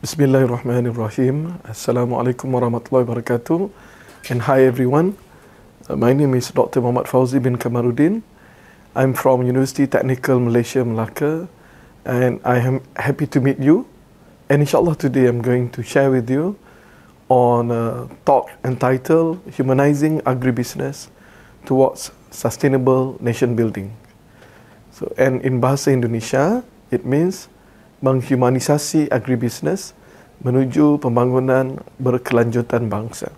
Bismillahirrahmanirrahim. Assalamualaikum warahmatullahi wabarakatuh. And hi everyone. My name is Dr. Mohd Fauzi bin Kamarudin. I'm from Universiti Teknikal Malaysia, Melaka. And I am happy to meet you. And inshallah today I'm going to share with you on a talk entitled Humanizing Agribisnis Towards Sustainable Nation Building. So, and in Bahasa Indonesia, it means Menghumanisasi Agribisnis Menuju Pembangunan Berkelanjutan Bangsa.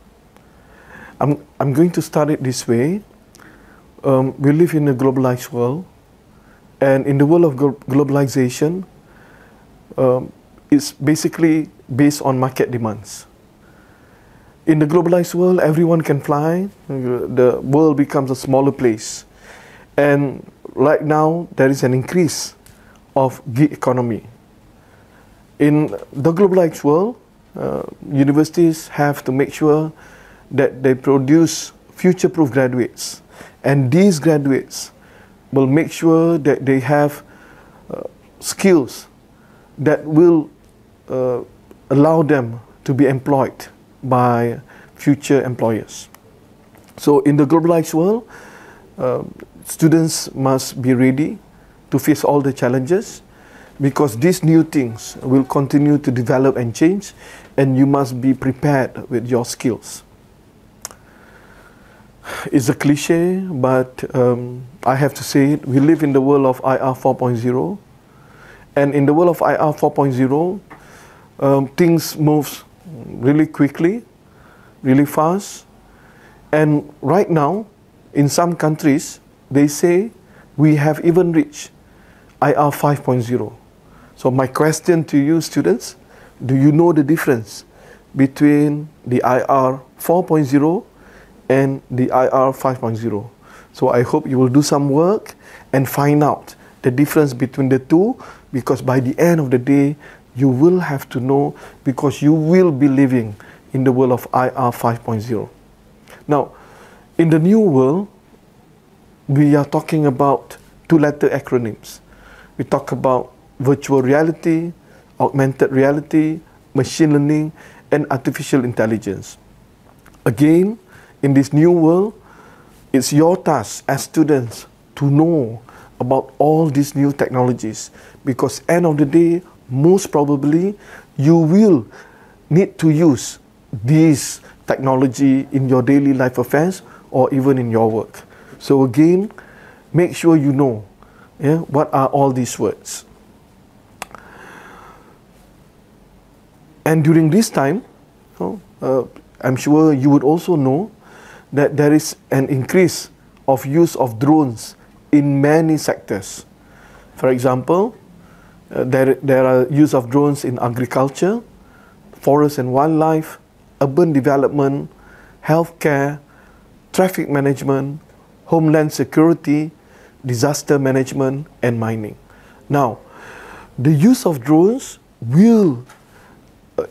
I'm going to start it this way. We live in a globalized world, and in the world of globalization, it's basically based on market demands. In the globalized world, everyone can fly. The world becomes a smaller place. And right now, there is an increase of gig economy. In the globalized world, universities have to make sure that they produce future-proof graduates. And these graduates will make sure that they have skills that will allow them to be employed by future employers. So in the globalized world, students must be ready to face all the challenges, because these new things will continue to develop and change, and you must be prepared with your skills. It's a cliche, but I have to say it. We live in the world of IR 4.0, and in the world of IR 4.0, things move really quickly, really fast, and right now, in some countries, they say we have even reached IR 5.0. So my question to you students, do you know the difference between the IR 4.0 and the IR 5.0? So I hope you will do some work and find out the difference between the two, because by the end of the day, you will have to know, because you will be living in the world of IR 5.0. Now, in the new world, we are talking about two-letter acronyms. We talk about virtual reality, augmented reality, machine learning, and artificial intelligence. Again, in this new world, it's your task as students to know about all these new technologies, because end of the day, most probably, you will need to use these technology in your daily life affairs or even in your work. So again, make sure you know what are all these words. And during this time, I'm sure you would also know that there is an increase of use of drones in many sectors. For example, there are use of drones in agriculture, forest and wildlife, urban development, healthcare, traffic management, homeland security, disaster management, and mining. Now, the use of drones will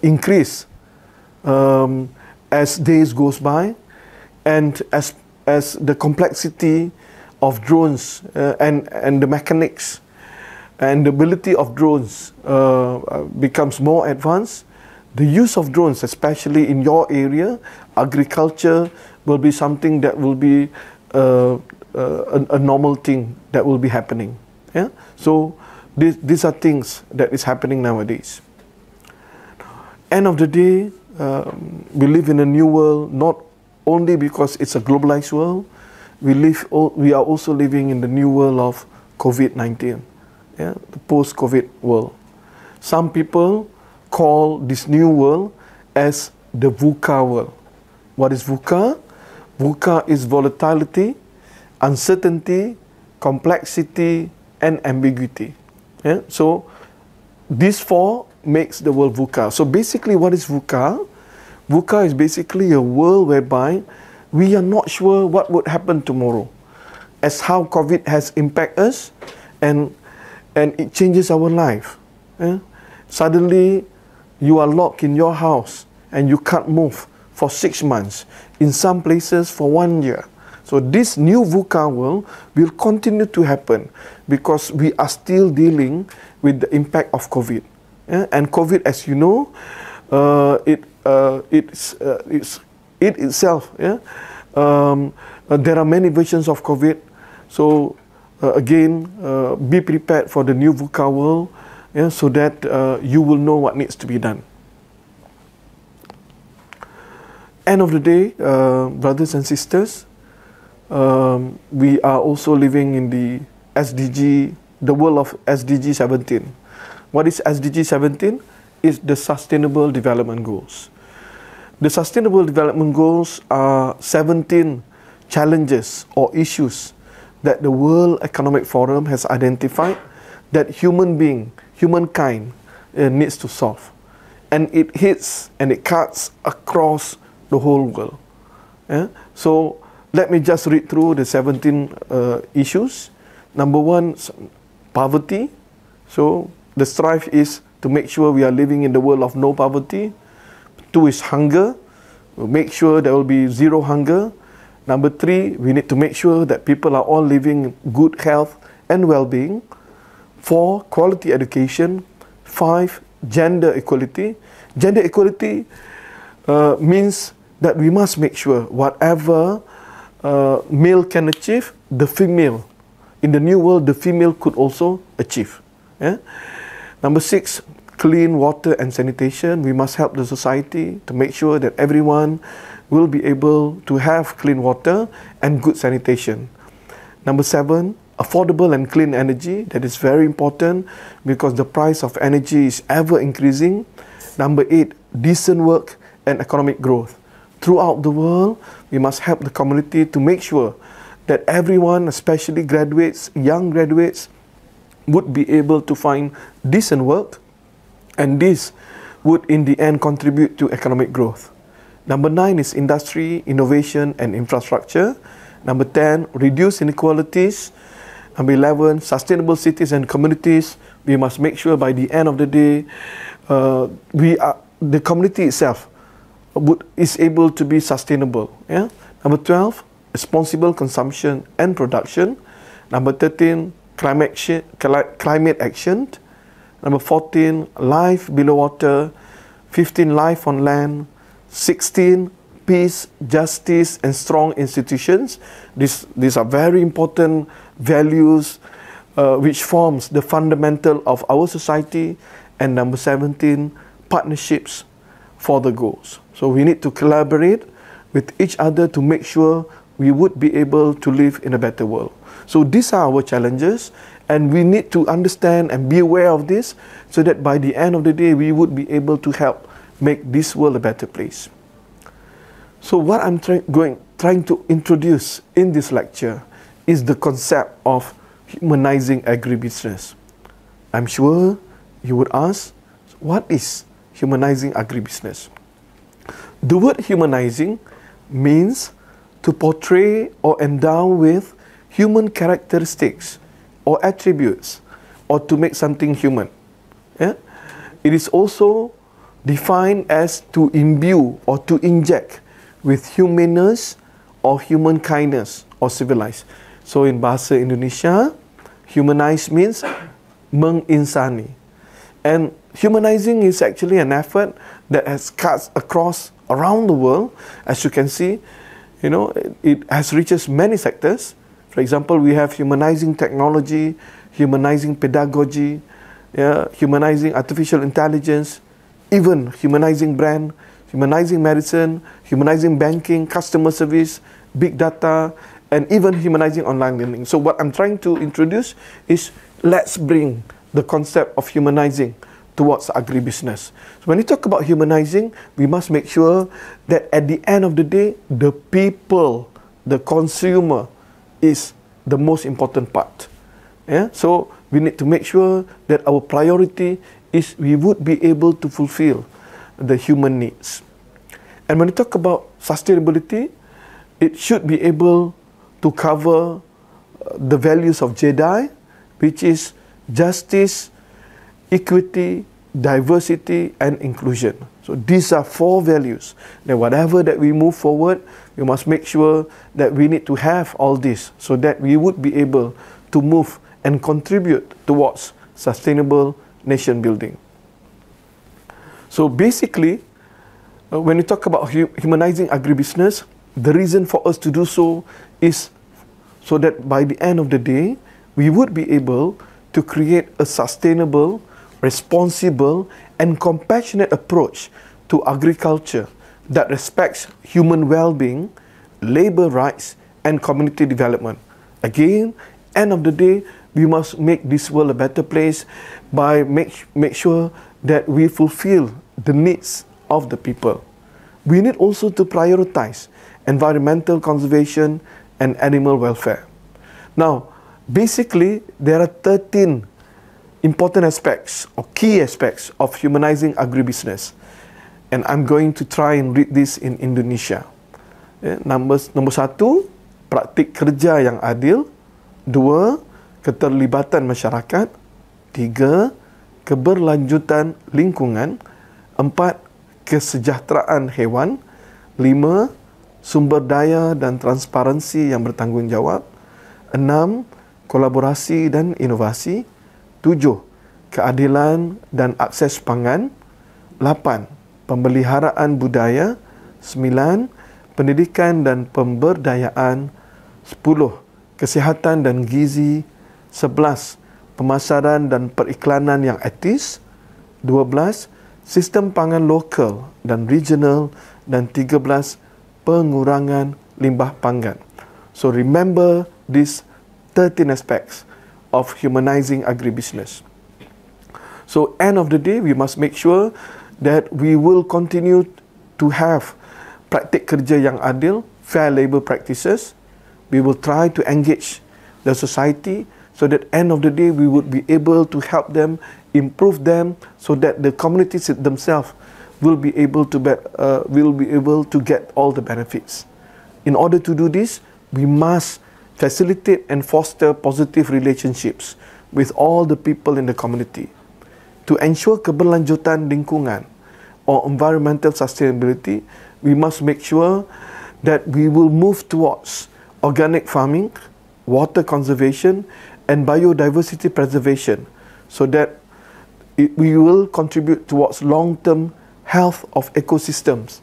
increase as days goes by, and as the complexity of drones and the mechanics and the ability of drones becomes more advanced, the use of drones, especially in your area, agriculture, will be something that will be a normal thing that will be happening. Yeah? So these are things that is happening nowadays. End of the day, we live in a new world, not only because it's a globalized world, we are also living in the new world of COVID-19, the post-COVID world. Some people call this new world as the VUCA world. What is VUCA? VUCA is volatility, uncertainty, complexity, and ambiguity. So these four makes the world VUCA. So basically, what is VUCA? VUCA is basically a world whereby we are not sure what would happen tomorrow, as how COVID has impacted us, and it changes our life. Suddenly, you are locked in your house and you can't move for 6 months. In some places, for 1 year. So this new VUCA world will continue to happen because we are still dealing with the impact of COVID. And COVID, as you know, it itself. There are many versions of COVID. So again, be prepared for the new VUCA world, so that you will know what needs to be done. End of the day, brothers and sisters, we are also living in the world of SDG 17. What is SDG 17? It's the Sustainable Development Goals. The Sustainable Development Goals are 17 challenges or issues that the World Economic Forum has identified that humankind needs to solve. And it hits and it cuts across the whole world. So let me just read through the 17 issues. Number one, poverty. So the strive is to make sure we are living in the world of no poverty. 2 is hunger. We'll make sure there will be zero hunger. Number 3, we need to make sure that people are all living in good health and well-being. 4, quality education. 5, gender equality. Gender equality means that we must make sure whatever male can achieve, the female, in the new world, the female could also achieve. Number 6, clean water and sanitation. We must help the society to make sure that everyone will be able to have clean water and good sanitation. Number 7, affordable and clean energy. That is very important because the price of energy is ever increasing. Number 8, decent work and economic growth. Throughout the world, we must help the community to make sure that everyone, especially graduates, young graduates, would be able to find decent work, and this would in the end contribute to economic growth. Number 9 is industry, innovation and infrastructure. Number 10, reduce inequalities. Number 11, sustainable cities and communities. We must make sure by the end of the day, the community itself is able to be sustainable. Number 12, responsible consumption and production. Number 13, climate action. Number 14, life below water. 15, life on land. 16, peace, justice and strong institutions. These are very important values which forms the fundamental of our society. And number 17, partnerships for the goals. So we need to collaborate with each other to make sure we would be able to live in a better world. So these are our challenges, and we need to understand and be aware of this so that by the end of the day we would be able to help make this world a better place. So what I'm trying to introduce in this lecture is the concept of humanizing agribusiness. I'm sure you would ask, what is humanizing agribusiness? The word humanizing means to portray or endow with human characteristics or attributes, or to make something human. It is also defined as to imbue or to inject with humanness or human kindness or civilized. So in Bahasa Indonesia, humanize means menginsani. And humanizing is actually an effort that has cuts across around the world. As you can see, it has reaches many sectors. For example, we have humanizing technology, humanizing pedagogy, humanizing artificial intelligence, even humanizing brand, humanizing medicine, humanizing banking, customer service, big data, and even humanizing online learning. So what I'm trying to introduce is, let's bring the concept of humanizing towards agribusiness. So when you talk about humanizing, we must make sure that at the end of the day, the people, the consumer, is the most important part. So we need to make sure that our priority is we would be able to fulfill the human needs. And when you talk about sustainability, it should be able to cover the values of JEDI, which is justice, equity, diversity and inclusion. So these are 4 values. Then whatever that we move forward, we must make sure that we need to have all this so that we would be able to move and contribute towards sustainable nation building. So basically, when we talk about humanizing agribusiness, the reason for us to do so is so that by the end of the day, we would be able to create a sustainable, responsible, and compassionate approach to agriculture that respects human well-being, labor rights, and community development. Again, end of the day, we must make this world a better place by make sure that we fulfill the needs of the people. We need also to prioritize environmental conservation and animal welfare. Now, basically, there are 13 important aspects or key aspects of humanizing agribusiness. And I'm going to try and read this in Indonesia. Nombor 1, praktik kerja yang adil. 2, keterlibatan masyarakat. 3, keberlanjutan lingkungan. 4, kesejahteraan hewan. 5, sumber daya dan transparansi yang bertanggungjawab. 6, kolaborasi dan inovasi. 7, keadilan dan akses pangan. 8, pemeliharaan budaya. 9, pendidikan dan pemberdayaan. 10, kesihatan dan gizi. 11, pemasaran dan periklanan yang etis. 12, sistem pangan lokal dan regional. Dan 13, pengurangan limbah pangan. So remember these 13 aspects of humanizing agribusiness. So end of the day, we must make sure that we will continue to have praktik kerja yang adil, fair labour practices. We will try to engage the society so that end of the day we would be able to help them, improve them, so that the communities themselves will be able to get all the benefits. In order to do this, we must facilitate and foster positive relationships with all the people in the community. To ensure keberlanjutan lingkungan or environmental sustainability, we must make sure that we will move towards organic farming, water conservation, and biodiversity preservation, so that we will contribute towards long-term health of ecosystems,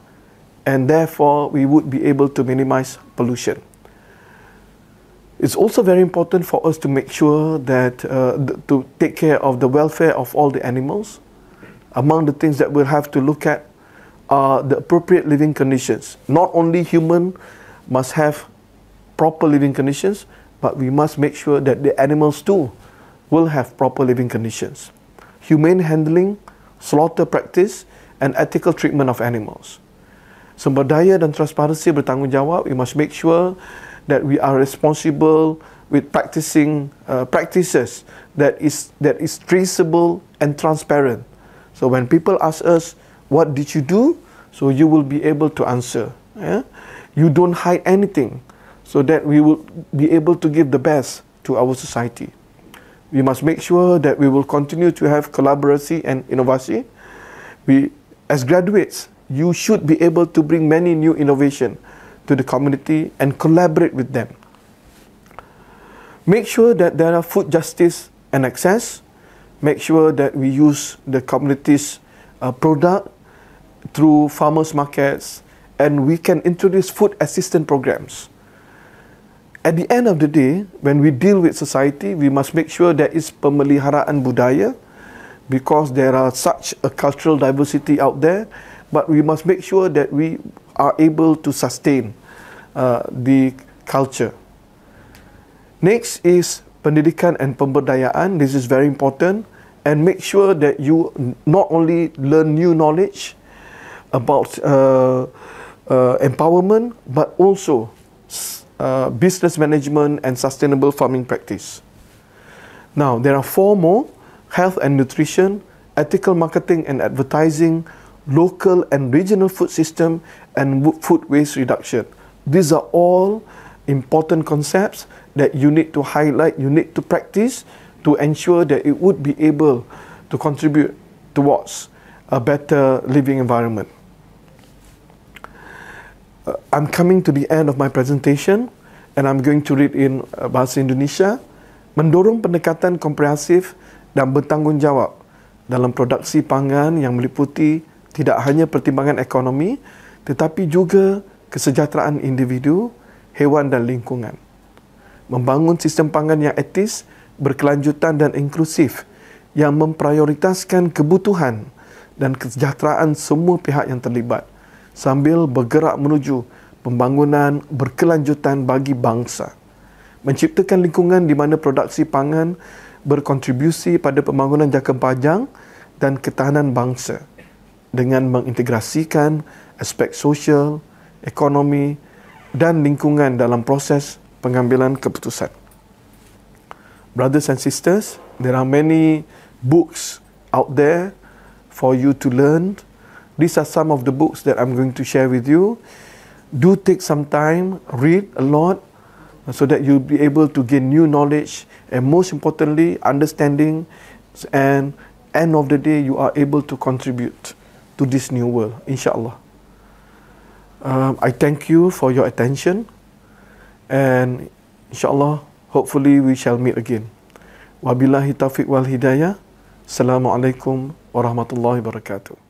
and therefore we would be able to minimize pollution. It's also very important for us to make sure that to take care of the welfare of all the animals. Among the things that we'll have to look at are the appropriate living conditions. Not only human must have proper living conditions, but we must make sure that the animals too will have proper living conditions. Humane handling, slaughter practice, and ethical treatment of animals. Sumber daya dan transparansi bertanggungjawab. We must make sure that we are responsible with practicing practices that is traceable and transparent. So when people ask us, what did you do? So you will be able to answer. Yeah? You don't hide anything, so that we will be able to give the best to our society. We must make sure that we will continue to have collaboration and innovation. As graduates, you should be able to bring many new innovation to the community and collaborate with them. Make sure that there are food justice and access. Make sure that we use the community's product through farmers markets, and we can introduce food assistance programs. At the end of the day, when we deal with society, we must make sure there is pemeliharaan budaya, because there are such a cultural diversity out there, but we must make sure that we are able to sustain the culture. Next is pendidikan and pemberdayaan. This is very important, and make sure that you not only learn new knowledge about empowerment, but also business management and sustainable farming practice. Now, there are 4 more: health and nutrition, ethical marketing and advertising, local and regional food system, and food waste reduction. These are all important concepts that you need to highlight, you need to practice to ensure that it would be able to contribute towards a better living environment. I'm coming to the end of my presentation, and I'm going to read in Bahasa Indonesia. Mendorong pendekatan komprehensif dan bertanggungjawab dalam produksi pangan yang meliputi Tidak hanya pertimbangan ekonomi, tetapi juga kesejahteraan individu, hewan dan lingkungan. Membangun sistem pangan yang etis, berkelanjutan dan inklusif yang memprioritaskan kebutuhan dan kesejahteraan semua pihak yang terlibat sambil bergerak menuju pembangunan berkelanjutan bagi bangsa. Menciptakan lingkungan di mana produksi pangan berkontribusi pada pembangunan jangka panjang dan ketahanan bangsa dengan mengintegrasikan aspek sosial, ekonomi dan lingkungan dalam proses pengambilan keputusan. Brothers and sisters, there are many books out there for you to learn. These are some of the books that I'm going to share with you. Do take some time, read a lot, so that you'll be able to gain new knowledge and most importantly, understanding, and end of the day, you are able to contribute to this new world, insyaAllah. I thank you for your attention, and insyaAllah, hopefully we shall meet again. Wabillahi taufiq wal hidayah. Assalamualaikum warahmatullahi wabarakatuh.